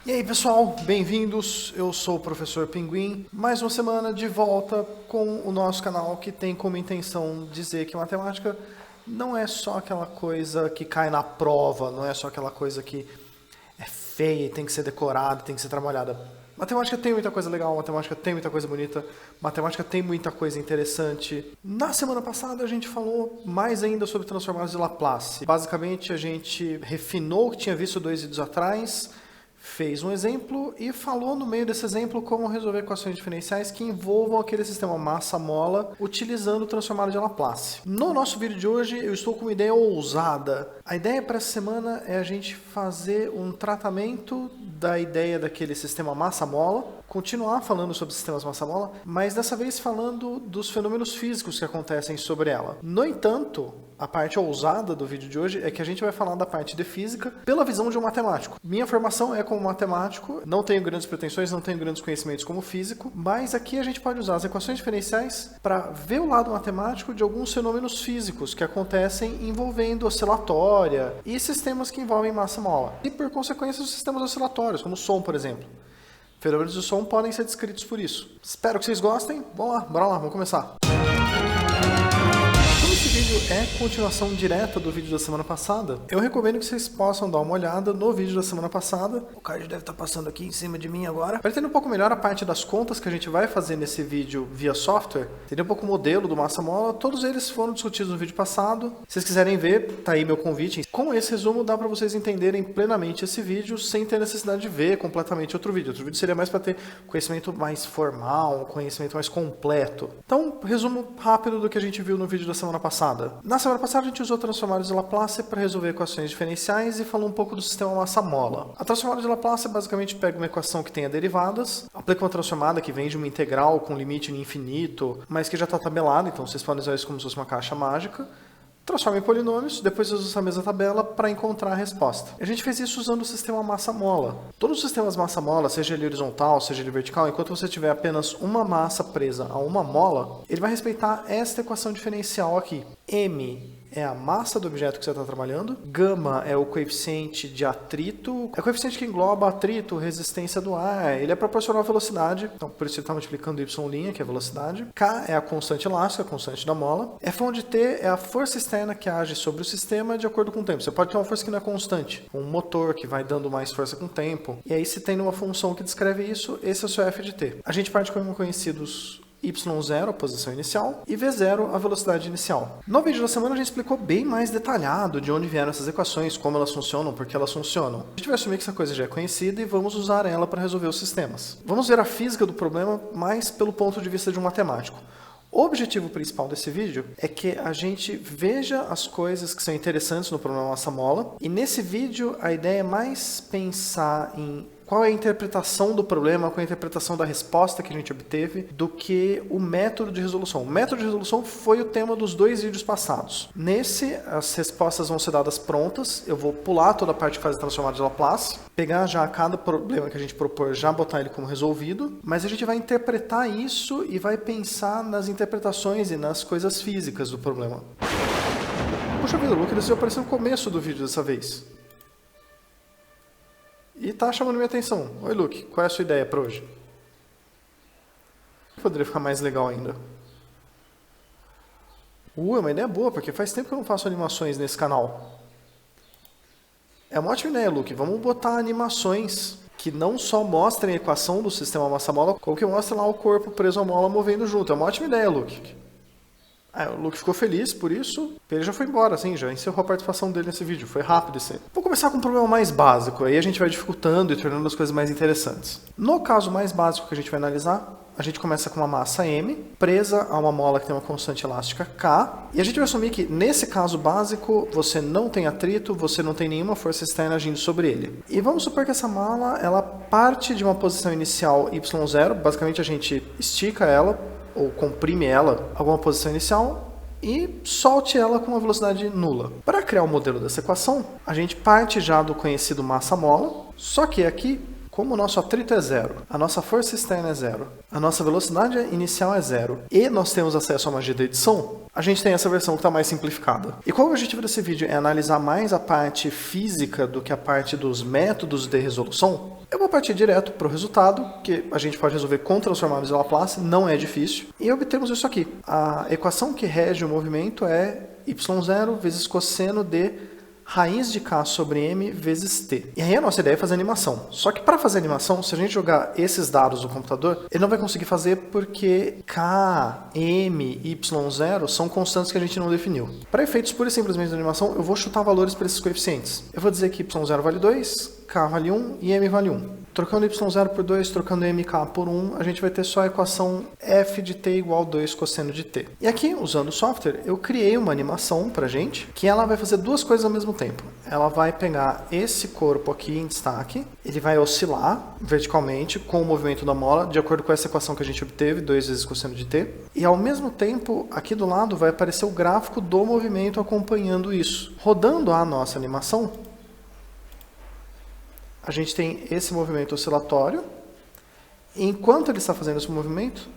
E aí pessoal, bem-vindos, eu sou o Professor Pinguim, mais uma semana de volta com o nosso canal que tem como intenção dizer que matemática não é só aquela coisa que cai na prova, não é só aquela coisa que é feia e tem que ser decorada, tem que ser trabalhada. Matemática tem muita coisa legal, matemática tem muita coisa bonita, matemática tem muita coisa interessante. Na semana passada a gente falou mais ainda sobre transformadas de Laplace. Basicamente a gente refinou o que tinha visto 2 vídeos atrás, fez um exemplo e falou no meio desse exemplo como resolver equações diferenciais que envolvam aquele sistema massa-mola utilizando o transformado de Laplace. No nosso vídeo de hoje eu estou com uma ideia ousada. A ideia para essa semana é a gente fazer um tratamento da ideia daquele sistema massa-mola, continuar falando sobre sistemas massa-mola, mas dessa vez falando dos fenômenos físicos que acontecem sobre ela. No entanto, a parte ousada do vídeo de hoje é que a gente vai falar da parte de física pela visão de um matemático. Minha formação é como matemático, não tenho grandes pretensões, não tenho grandes conhecimentos como físico, mas aqui a gente pode usar as equações diferenciais para ver o lado matemático de alguns fenômenos físicos que acontecem envolvendo oscilatória e sistemas que envolvem massa-mola. E por consequência os sistemas oscilatórios, como o som, por exemplo. Fenômenos do som podem ser descritos por isso. Espero que vocês gostem. Vamos lá, bora lá, vamos começar. Esse vídeo é continuação direta do vídeo da semana passada. Eu recomendo que vocês possam dar uma olhada no vídeo da semana passada. O card deve estar passando aqui em cima de mim agora. Para entender um pouco melhor a parte das contas que a gente vai fazer nesse vídeo via software, entender um pouco o modelo do massa-mola, todos eles foram discutidos no vídeo passado. Se vocês quiserem ver, tá aí meu convite. Com esse resumo dá para vocês entenderem plenamente esse vídeo sem ter necessidade de ver completamente outro vídeo. Outro vídeo seria mais para ter conhecimento mais formal, conhecimento mais completo. Então, resumo rápido do que a gente viu no vídeo da semana passada. Na semana passada a gente usou transformadas de Laplace para resolver equações diferenciais e falou um pouco do sistema massa-mola. A transformada de Laplace basicamente pega uma equação que tenha derivadas, aplica uma transformada que vem de uma integral com limite no infinito, mas que já está tabelada, então vocês podem usar isso como se fosse uma caixa mágica. Transforma em polinômios, depois usa essa mesma tabela para encontrar a resposta. A gente fez isso usando o sistema massa-mola. Todos os sistemas massa-mola, seja ele horizontal, seja ele vertical, enquanto você tiver apenas uma massa presa a uma mola, ele vai respeitar esta equação diferencial aqui. M é a massa do objeto que você está trabalhando. Gama é o coeficiente de atrito. É o coeficiente que engloba atrito, resistência do ar. Ele é proporcional à velocidade. Então, por isso ele está multiplicando y', que é a velocidade. K é a constante elástica, a constante da mola. F onde T é a força externa que age sobre o sistema de acordo com o tempo. Você pode ter uma força que não é constante. Um motor que vai dando mais força com o tempo. E aí, se tem uma função que descreve isso, esse é o seu F de T. A gente parte como conhecidos y0, a posição inicial, e v0, a velocidade inicial. No vídeo da semana a gente explicou bem mais detalhado de onde vieram essas equações, como elas funcionam, por que elas funcionam. A gente vai assumir que essa coisa já é conhecida e vamos usar ela para resolver os sistemas. Vamos ver a física do problema mais pelo ponto de vista de um matemático. O objetivo principal desse vídeo é que a gente veja as coisas que são interessantes no problema massa-mola, e nesse vídeo a ideia é mais pensar em qual é a interpretação do problema, qual é a interpretação da resposta que a gente obteve, do que o método de resolução. O método de resolução foi o tema dos 2 vídeos passados. Nesse, as respostas vão ser dadas prontas, eu vou pular toda a parte que faz a transformada de Laplace, pegar já cada problema que a gente propor, já botar ele como resolvido, mas a gente vai interpretar isso e vai pensar nas interpretações e nas coisas físicas do problema. Puxa vida, o Luke decidiu aparecer no começo do vídeo dessa vez. E tá chamando minha atenção. Oi, Luke, qual é a sua ideia para hoje? Poderia ficar mais legal ainda. É uma ideia boa, porque faz tempo que eu não faço animações nesse canal. É uma ótima ideia, Luke. Vamos botar animações que não só mostrem a equação do sistema massa-mola, como que mostrem lá o corpo preso à mola movendo junto. É uma ótima ideia, Luke. O Luke ficou feliz por isso, ele já foi embora, assim, já encerrou a participação dele nesse vídeo, foi rápido esse. Vou começar com um problema mais básico, aí a gente vai dificultando e tornando as coisas mais interessantes. No caso mais básico que a gente vai analisar, a gente começa com uma massa M, presa a uma mola que tem uma constante elástica K, e a gente vai assumir que nesse caso básico você não tem atrito, você não tem nenhuma força externa agindo sobre ele. E vamos supor que essa mala, ela parte de uma posição inicial y0, basicamente a gente estica ela, ou comprime ela a alguma posição inicial e solte ela com uma velocidade nula. Para criar o modelo dessa equação, a gente parte já do conhecido massa-mola, só que aqui como o nosso atrito é zero, a nossa força externa é zero, a nossa velocidade inicial é zero, e nós temos acesso à magia da edição, a gente tem essa versão que está mais simplificada. E qual é o objetivo desse vídeo? É analisar mais a parte física do que a parte dos métodos de resolução? Eu vou partir direto para o resultado, que a gente pode resolver com transformáveis de Laplace, não é difícil, e obtemos isso aqui. A equação que rege o movimento é y0 vezes cosseno de raiz de k sobre m vezes t. E aí a nossa ideia é fazer animação. Só que para fazer animação, se a gente jogar esses dados no computador, ele não vai conseguir fazer porque k, m, y0 são constantes que a gente não definiu. Para efeitos pura e simplesmente de animação, eu vou chutar valores para esses coeficientes. Eu vou dizer que y0 vale 2, k vale 1 e m vale 1. Trocando y0 por 2, trocando mk por 1, a gente vai ter só a equação f de t igual a 2 cosseno de t. E aqui, usando o software, eu criei uma animação pra gente, que ela vai fazer duas coisas ao mesmo tempo. Ela vai pegar esse corpo aqui em destaque, ele vai oscilar verticalmente com o movimento da mola, de acordo com essa equação que a gente obteve, 2 vezes cosseno de t. E ao mesmo tempo, aqui do lado vai aparecer o gráfico do movimento acompanhando isso. Rodando a nossa animação, a gente tem esse movimento oscilatório. Enquanto ele está fazendo esse movimento,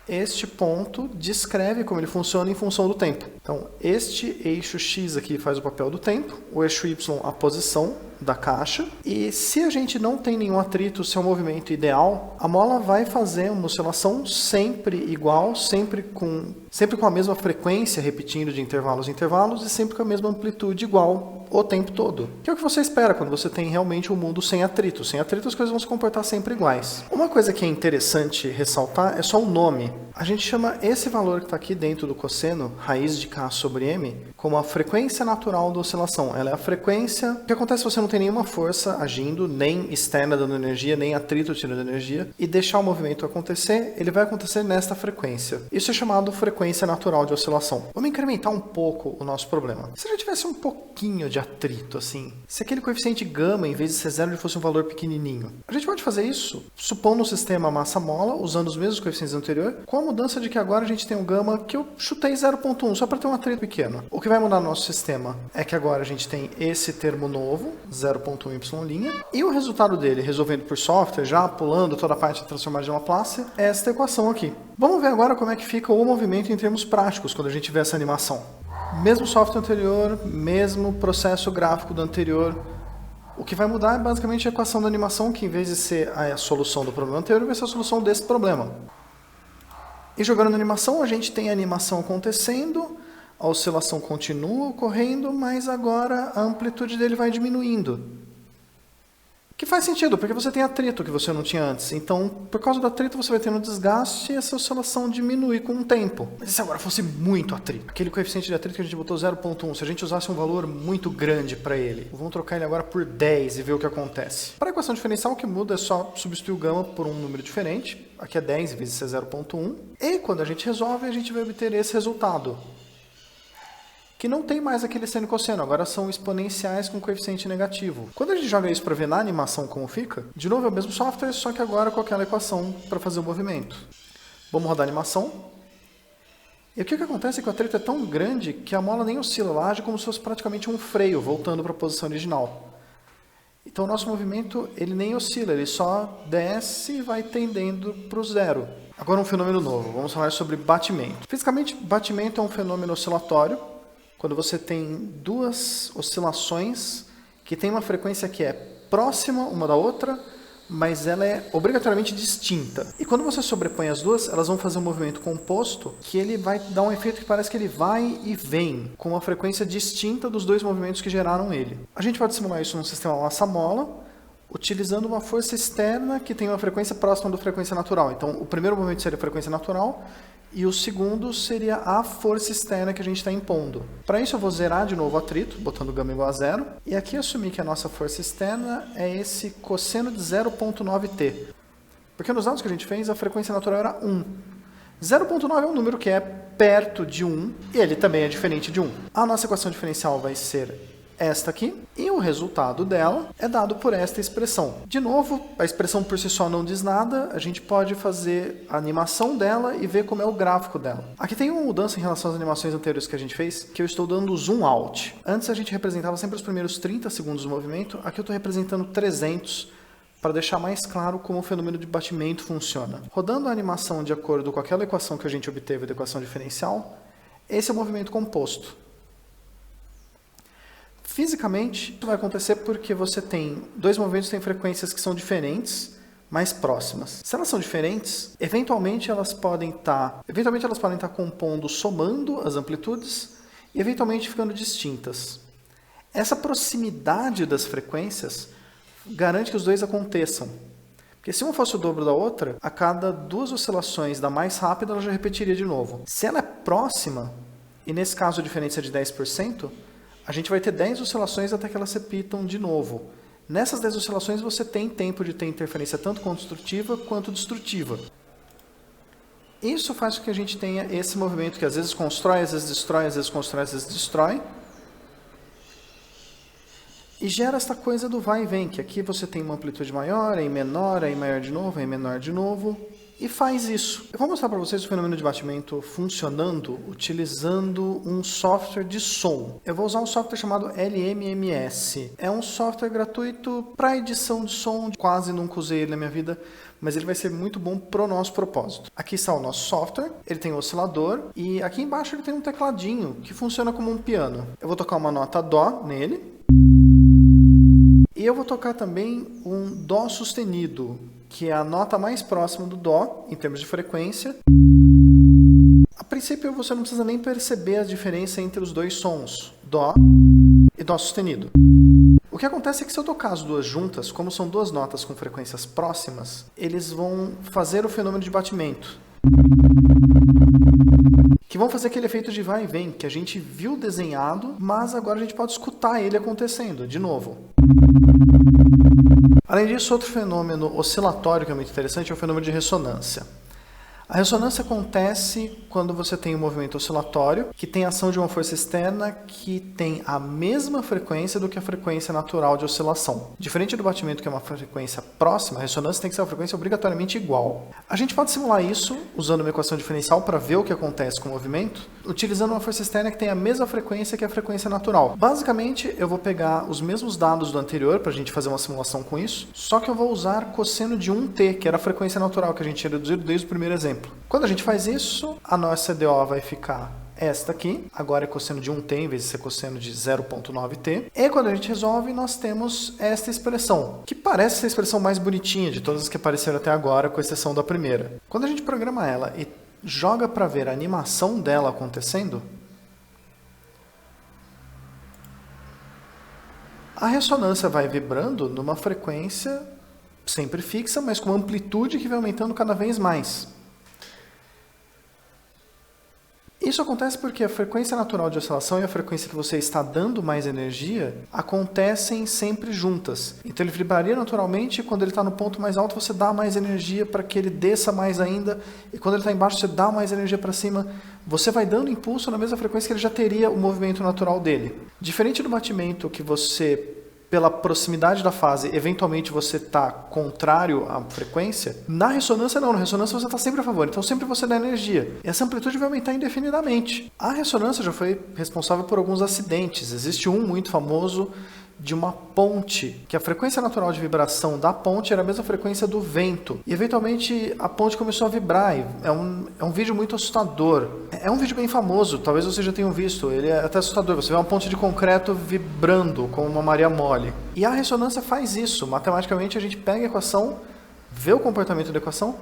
este ponto descreve como ele funciona em função do tempo. Então, este eixo X aqui faz o papel do tempo, o eixo Y a posição da caixa. E se a gente não tem nenhum atrito, se é um movimento ideal, a mola vai fazer uma oscilação sempre igual, sempre com a mesma frequência, repetindo de intervalos em intervalos, e sempre com a mesma amplitude igual o tempo todo. Que é o que você espera quando você tem realmente um mundo sem atrito. Sem atrito as coisas vão se comportar sempre iguais. Uma coisa que é interessante ressaltar é só o nome. A gente chama esse valor que está aqui dentro do cosseno, raiz de k sobre m, como a frequência natural da oscilação. Ela é a frequência... O que acontece se você não tem nenhuma força agindo, nem externa dando energia, nem atrito tirando energia, e deixar o movimento acontecer, ele vai acontecer nesta frequência. Isso é chamado frequência natural de oscilação. Vamos incrementar um pouco o nosso problema. Se já tivesse um pouquinho de atrito, assim, se aquele coeficiente gama, em vez de ser zero, ele fosse um valor pequenininho, a gente pode fazer isso supondo o sistema massa-mola, usando os mesmos coeficientes anteriores, com a mudança de que agora a gente tem um gama que eu chutei 0.1, só para ter um atrito pequeno. O que vai mudar no nosso sistema é que agora a gente tem esse termo novo, 0.1y', e o resultado dele, resolvendo por software, já pulando toda a parte de transformar de Laplace, é esta equação aqui. Vamos ver agora como é que fica o movimento em termos práticos, quando a gente vê essa animação. Mesmo software anterior, mesmo processo gráfico do anterior. O que vai mudar é basicamente a equação da animação, que em vez de ser a solução do problema anterior, vai ser a solução desse problema. E jogando na animação, a gente tem a animação acontecendo, a oscilação continua ocorrendo, mas agora a amplitude dele vai diminuindo. Que faz sentido, porque você tem atrito que você não tinha antes. Então, por causa do atrito, você vai tendo desgaste e essa oscilação diminui com o tempo. Mas se agora fosse muito atrito, aquele coeficiente de atrito que a gente botou 0.1, se a gente usasse um valor muito grande para ele, vamos trocar ele agora por 10 e ver o que acontece. Para a equação diferencial, o que muda é só substituir o gama por um número diferente. Aqui é 10 em vez de ser 0.1. E quando a gente resolve, a gente vai obter esse resultado, que não tem mais aquele seno e cosseno, agora são exponenciais com coeficiente negativo. Quando a gente joga isso para ver na animação como fica, de novo é o mesmo software, só que agora com aquela equação para fazer o movimento. Vamos rodar a animação. E o que acontece é que o atrito é tão grande que a mola nem oscila, ela age como se fosse praticamente um freio, voltando para a posição original. Então o nosso movimento ele nem oscila, ele só desce e vai tendendo para o zero. Agora um fenômeno novo, vamos falar sobre batimento. Fisicamente, batimento é um fenômeno oscilatório, quando você tem duas oscilações que tem uma frequência que é próxima uma da outra, mas ela é obrigatoriamente distinta. E quando você sobrepõe as duas, elas vão fazer um movimento composto que ele vai dar um efeito que parece que ele vai e vem, com uma frequência distinta dos dois movimentos que geraram ele. A gente pode simular isso num sistema massa-mola, utilizando uma força externa que tem uma frequência próxima da frequência natural. Então, o primeiro movimento seria a frequência natural, e o segundo seria a força externa que a gente está impondo. Para isso eu vou zerar de novo o atrito, botando gama igual a zero. E aqui assumir que a nossa força externa é esse cosseno de 0.9t. Porque nos dados que a gente fez, a frequência natural era 1. 0.9 é um número que é perto de 1, e ele também é diferente de 1. A nossa equação diferencial vai ser esta aqui, e o resultado dela é dado por esta expressão. De novo, a expressão por si só não diz nada, a gente pode fazer a animação dela e ver como é o gráfico dela. Aqui tem uma mudança em relação às animações anteriores que a gente fez, que eu estou dando zoom out. Antes a gente representava sempre os primeiros 30 segundos do movimento, aqui eu estou representando 300 para deixar mais claro como o fenômeno de batimento funciona. Rodando a animação de acordo com aquela equação que a gente obteve da equação diferencial, esse é o movimento composto. Fisicamente, isso vai acontecer porque você tem dois movimentos que têm frequências que são diferentes, mais próximas. Se elas são diferentes, eventualmente elas podem estar compondo, somando as amplitudes e eventualmente ficando distintas. Essa proximidade das frequências garante que os dois aconteçam. Porque se uma fosse o dobro da outra, a cada duas oscilações da mais rápida, ela já repetiria de novo. Se ela é próxima, e nesse caso a diferença é de 10%, a gente vai ter 10 oscilações até que elas repitam de novo. Nessas 10 oscilações você tem tempo de ter interferência tanto construtiva quanto destrutiva. Isso faz com que a gente tenha esse movimento que às vezes constrói, às vezes destrói, às vezes constrói, às vezes destrói. E gera essa coisa do vai e vem, que aqui você tem uma amplitude maior, aí menor, aí maior de novo, aí menor de novo. E faz isso. Eu vou mostrar para vocês o fenômeno de batimento funcionando utilizando um software de som. Eu vou usar um software chamado LMMS. É um software gratuito para edição de som. Quase nunca usei ele na minha vida, mas ele vai ser muito bom para o nosso propósito. Aqui está o nosso software, ele tem um oscilador e aqui embaixo ele tem um tecladinho que funciona como um piano. Eu vou tocar uma nota Dó nele e eu vou tocar também um Dó sustenido, que é a nota mais próxima do Dó, em termos de frequência. A princípio, você não precisa nem perceber a diferença entre os dois sons, Dó e Dó sustenido. O que acontece é que se eu tocar as duas juntas, como são duas notas com frequências próximas, eles vão fazer o fenômeno de batimento, que vão fazer aquele efeito de vai e vem, que a gente viu desenhado, mas agora a gente pode escutar ele acontecendo, de novo. Além disso, outro fenômeno oscilatório que é muito interessante é o fenômeno de ressonância. A ressonância acontece quando você tem um movimento oscilatório que tem a ação de uma força externa que tem a mesma frequência do que a frequência natural de oscilação. Diferente do batimento, que é uma frequência próxima, a ressonância tem que ser uma frequência obrigatoriamente igual. A gente pode simular isso usando uma equação diferencial para ver o que acontece com o movimento, utilizando uma força externa que tem a mesma frequência que a frequência natural. Basicamente, eu vou pegar os mesmos dados do anterior para a gente fazer uma simulação com isso, só que eu vou usar cosseno de 1t, que era a frequência natural que a gente tinha reduzido desde o primeiro exemplo. Quando a gente faz isso, a nossa CDO vai ficar esta aqui, agora é cosseno de 1t em vez de ser cosseno de 0,9t. E quando a gente resolve, nós temos esta expressão, que parece ser a expressão mais bonitinha de todas as que apareceram até agora, com exceção da primeira. Quando a gente programa ela e joga para ver a animação dela acontecendo, a ressonância vai vibrando numa frequência sempre fixa, mas com amplitude que vai aumentando cada vez mais. Isso acontece porque a frequência natural de oscilação e a frequência que você está dando mais energia acontecem sempre juntas. Então ele vibraria naturalmente e quando ele está no ponto mais alto você dá mais energia para que ele desça mais ainda. E quando ele está embaixo você dá mais energia para cima. Você vai dando impulso na mesma frequência que ele já teria o movimento natural dele. Diferente do batimento que você, pela proximidade da fase, eventualmente você está contrário à frequência, na ressonância não, na ressonância você está sempre a favor, então sempre você dá energia. E essa amplitude vai aumentar indefinidamente. A ressonância já foi responsável por alguns acidentes. Existe um muito famoso de uma ponte, que a frequência natural de vibração da ponte era a mesma frequência do vento. E eventualmente a ponte começou a vibrar. É um vídeo muito assustador. É um vídeo bem famoso, talvez vocês já tenham visto. Ele é até assustador. Você vê uma ponte de concreto vibrando como uma Maria Mole. E a ressonância faz isso. Matematicamente a gente pega a equação, vê o comportamento da equação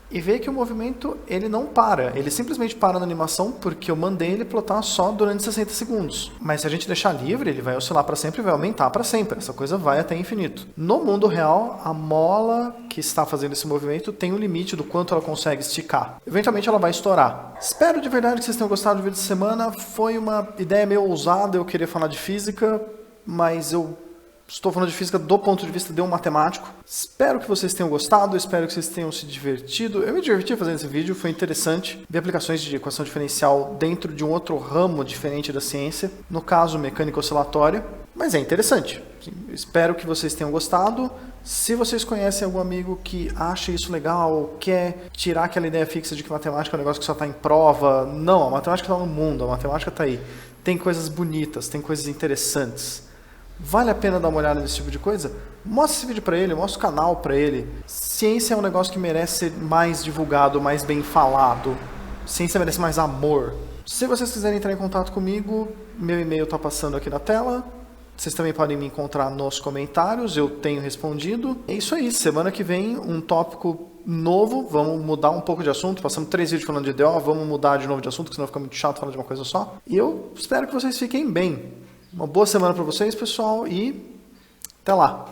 e vê que o movimento ele não para. Ele simplesmente para na animação porque eu mandei ele plotar só durante 60 segundos. Mas se a gente deixar livre, ele vai oscilar para sempre e vai aumentar para sempre. Essa coisa vai até infinito. No mundo real, a mola que está fazendo esse movimento tem um limite do quanto ela consegue esticar. Eventualmente ela vai estourar. Espero de verdade que vocês tenham gostado do vídeo de semana. Foi uma ideia meio ousada, eu queria falar de física, mas eu estou falando de física do ponto de vista de um matemático. Espero que vocês tenham gostado, espero que vocês tenham se divertido. Eu me diverti fazendo esse vídeo, foi interessante ver aplicações de equação diferencial dentro de um outro ramo diferente da ciência, no caso mecânica oscilatória, mas é interessante. Espero que vocês tenham gostado. Se vocês conhecem algum amigo que acha isso legal, quer tirar aquela ideia fixa de que matemática é um negócio que só está em prova, não, a matemática está no mundo, a matemática está aí. Tem coisas bonitas, tem coisas interessantes. Vale a pena dar uma olhada nesse tipo de coisa? Mostra esse vídeo pra ele, mostra o canal pra ele. Ciência é um negócio que merece ser mais divulgado, mais bem falado. Ciência merece mais amor. Se vocês quiserem entrar em contato comigo, meu e-mail tá passando aqui na tela. Vocês também podem me encontrar nos comentários, eu tenho respondido. É isso aí, semana que vem um tópico novo, vamos mudar um pouco de assunto. Passamos 3 vídeos falando de EDO, vamos mudar de novo de assunto, porque senão fica muito chato falar de uma coisa só. E eu espero que vocês fiquem bem. Uma boa semana para vocês, pessoal, e até lá!